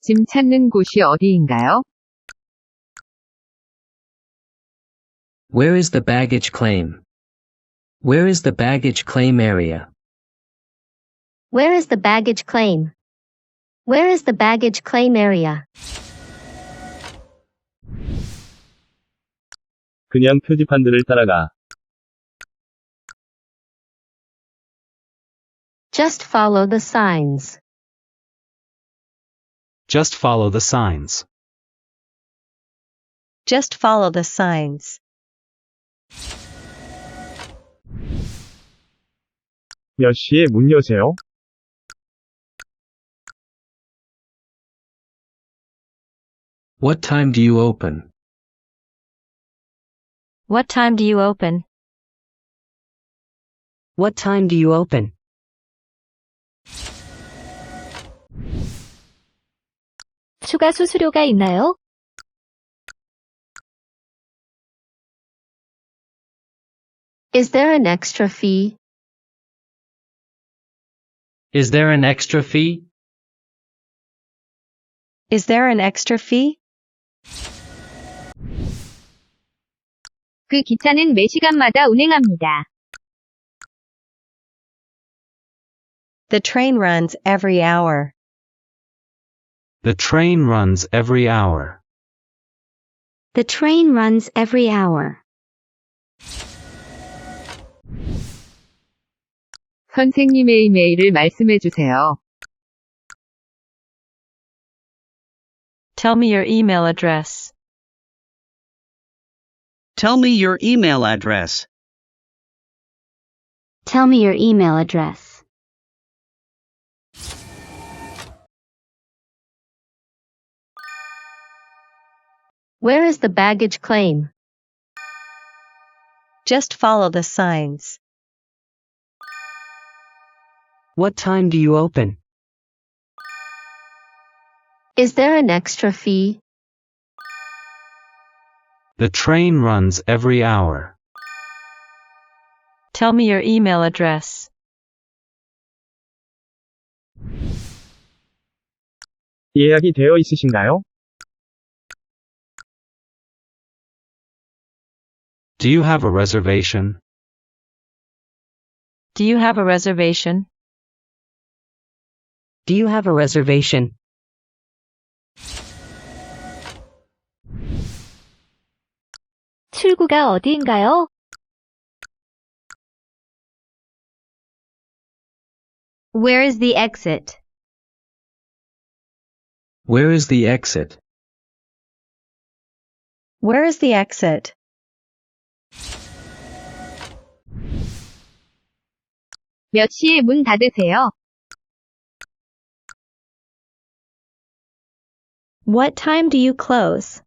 짐 찾는 곳이 어디인가요? Where is the baggage claim? Where is the baggage claim area? Where is the baggage claim? Where is the baggage claim area? 그냥 표지판들을 따라가. Just follow the signs. Just follow the signs. Just follow the signs. 몇 시에 문 여세요? What time do you open? What time do you open? What time do you open? 추가 수수료가 있나요? Is there an extra fee? Is there an extra fee? Is there an extra fee? 그 기차는 매 시간마다 운행합니다. The train runs every hour. The train runs every hour. The train runs every hour. 선생님의 이메일을 말씀해 주세요. Tell me your email address. Tell me your email address. Tell me your email address. Where is the baggage claim? Just follow the signs. What time do you open? Is there an extra fee? The train runs every hour. Tell me your email address. 예약이 되어 있으신가요? Do you have a reservation? Do you have a reservation? Do you have a reservation? 출구가 어디인가요? Where is the exit? Where is the exit? Where is the exit? 몇 시에 문 닫으세요? What time do you close?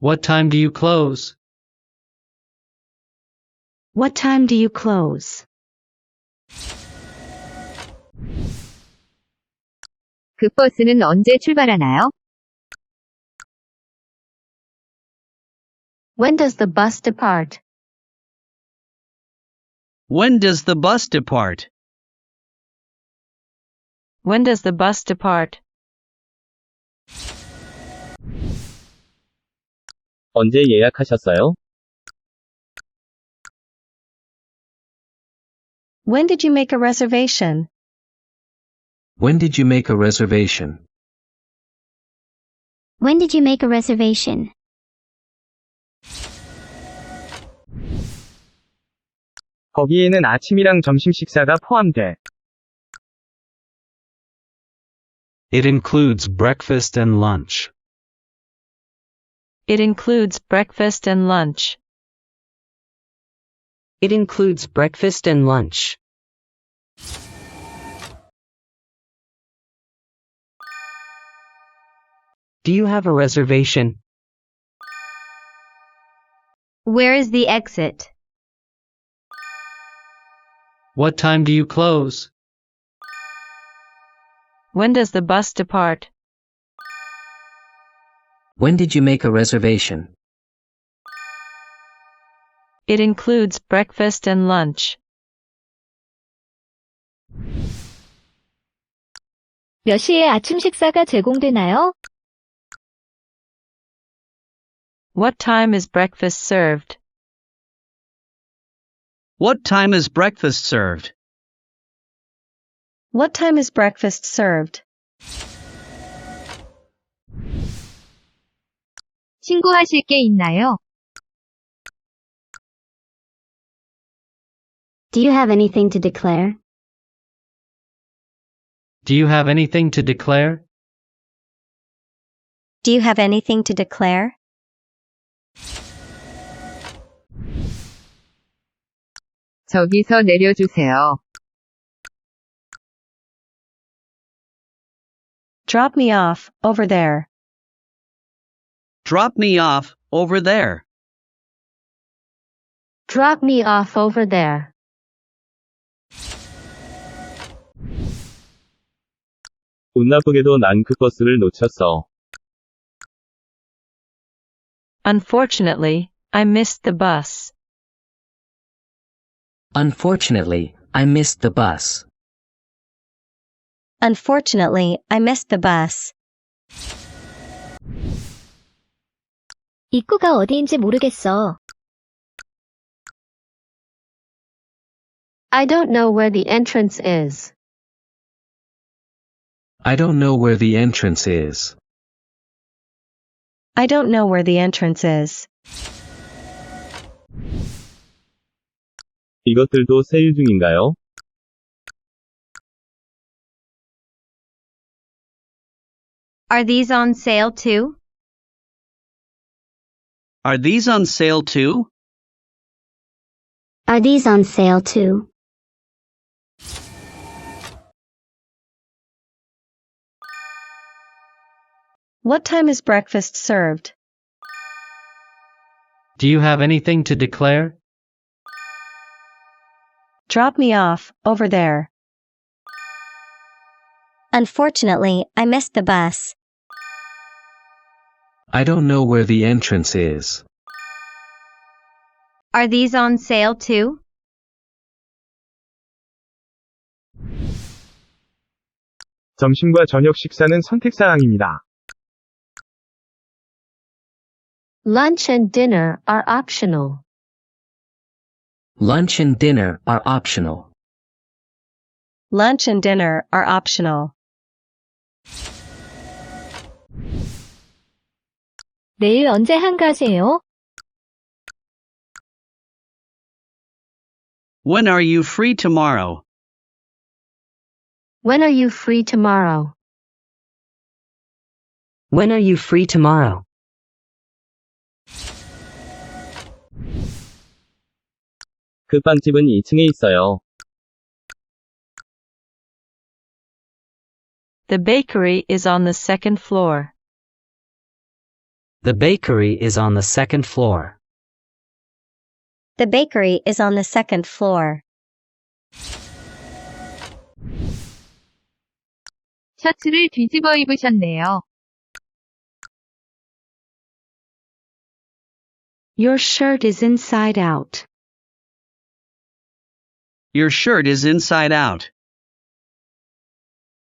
What time do you close? What time do you close? 그 버스는 언제 출발하나요? When does the bus depart? When does the bus depart? When does the bus depart? 언제 예약하셨어요? When did you make a reservation? When did you make a reservation? When did you make a reservation? 거기에는 아침이랑 점심 식사가 포함돼. It includes breakfast and lunch. It includes breakfast and lunch. It includes breakfast and lunch. Do you have a reservation? Where is the exit? What time do you close? When does the bus depart? When did you make a reservation? It includes breakfast and lunch. 몇 시에 아침 식사가 제공되나요? What time is breakfast served? What time is breakfast served? What time is breakfast served? 신고하실 게 있나요? Do you have anything to declare? Do you have anything to declare? Do you have anything to declare? 저기서 내려주세요. Drop me off, over there. Drop me off, over there. Drop me off over there. 운 나쁘게도 난 그 버스를 놓쳤어. Unfortunately, I missed the bus. Unfortunately, I missed the bus. Unfortunately, I missed the bus. 입구가 어디인지 모르겠어. I don't know where the entrance is. I don't know where the entrance is. I don't know where the entrance is. 이것들도 세일 중인가요? Are these on sale too? Are these on sale too? Are these on sale too? What time is breakfast served? Do you have anything to declare? Drop me off, over there. Unfortunately, I missed the bus. I don't know where the entrance is. Are these on sale too? 점심과 저녁 식사는 선택사항입니다. Lunch and dinner are optional. Lunch and dinner are optional. Lunch and dinner are optional. 내일 언제 한가세요? When are you free tomorrow? When are you free tomorrow? When are you free tomorrow? 그 빵집은 2층에 있어요. The bakery is on the second floor. The bakery is on the second floor. The bakery is on the second floor. 셔츠를 뒤집어 입으셨네요. Your shirt is inside out. Your shirt is inside out.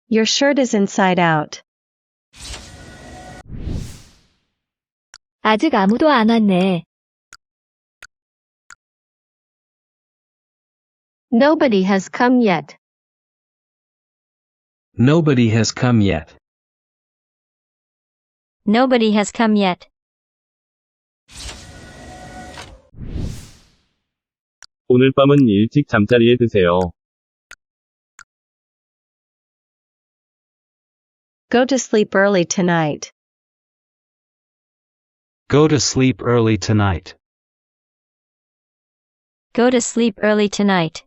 Your shirt is inside out. 아직 아무도 안 왔네. Nobody has come yet. Nobody has come yet. Nobody has come yet. 오늘 밤은 일찍 잠자리에 드세요. Go to sleep early tonight. Go to sleep early tonight. Go to sleep early tonight.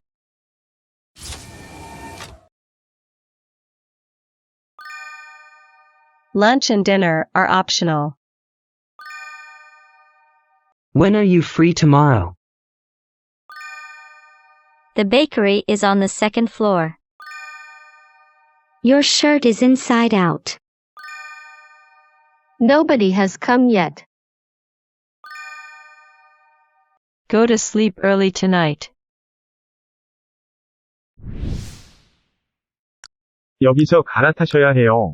Lunch and dinner are optional. When are you free tomorrow? The bakery is on the second floor. Your shirt is inside out. Nobody has come yet. Go to sleep early tonight. 여기서 갈아타셔야 해요.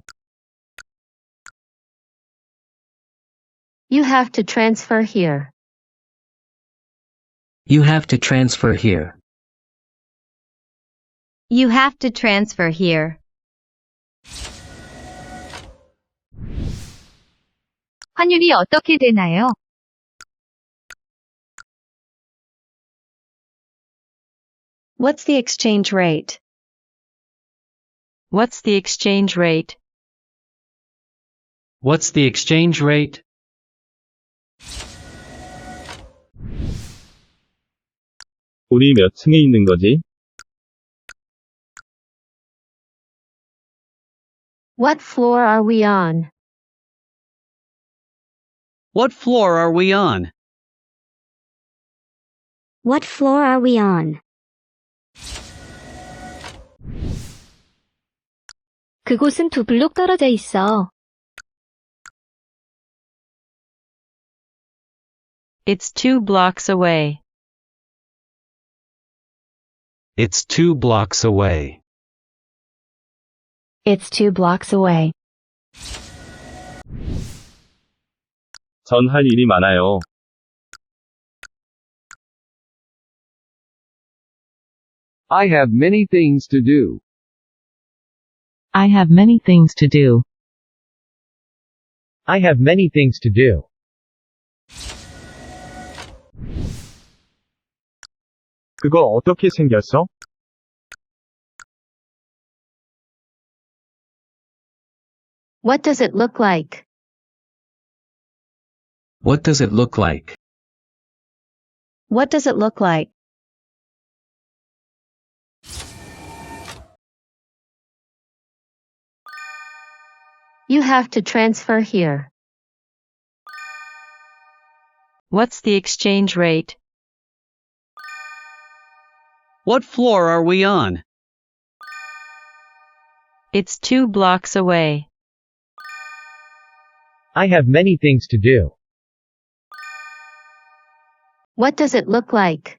You have to transfer here. You have to transfer here. You have to transfer here. 환율이 어떻게 되나요? What's the exchange rate? What's the exchange rate? What's the exchange rate? 우리 몇 층에 있는 거지? What floor are we on? What floor are we on? What floor are we on? 그곳은 2블록 떨어져 있어. It's 2 blocks away. It's 2 blocks away. It's 2 blocks away. 전 할 일이 많아요. I have many things to do. I have many things to do. I have many things to do. 그거 어떻게 생겼어? What does it look like? What does it look like? What does it look like? You have to transfer here. What's the exchange rate? What floor are we on? It's 2 blocks away. I have many things to do. What does it look like?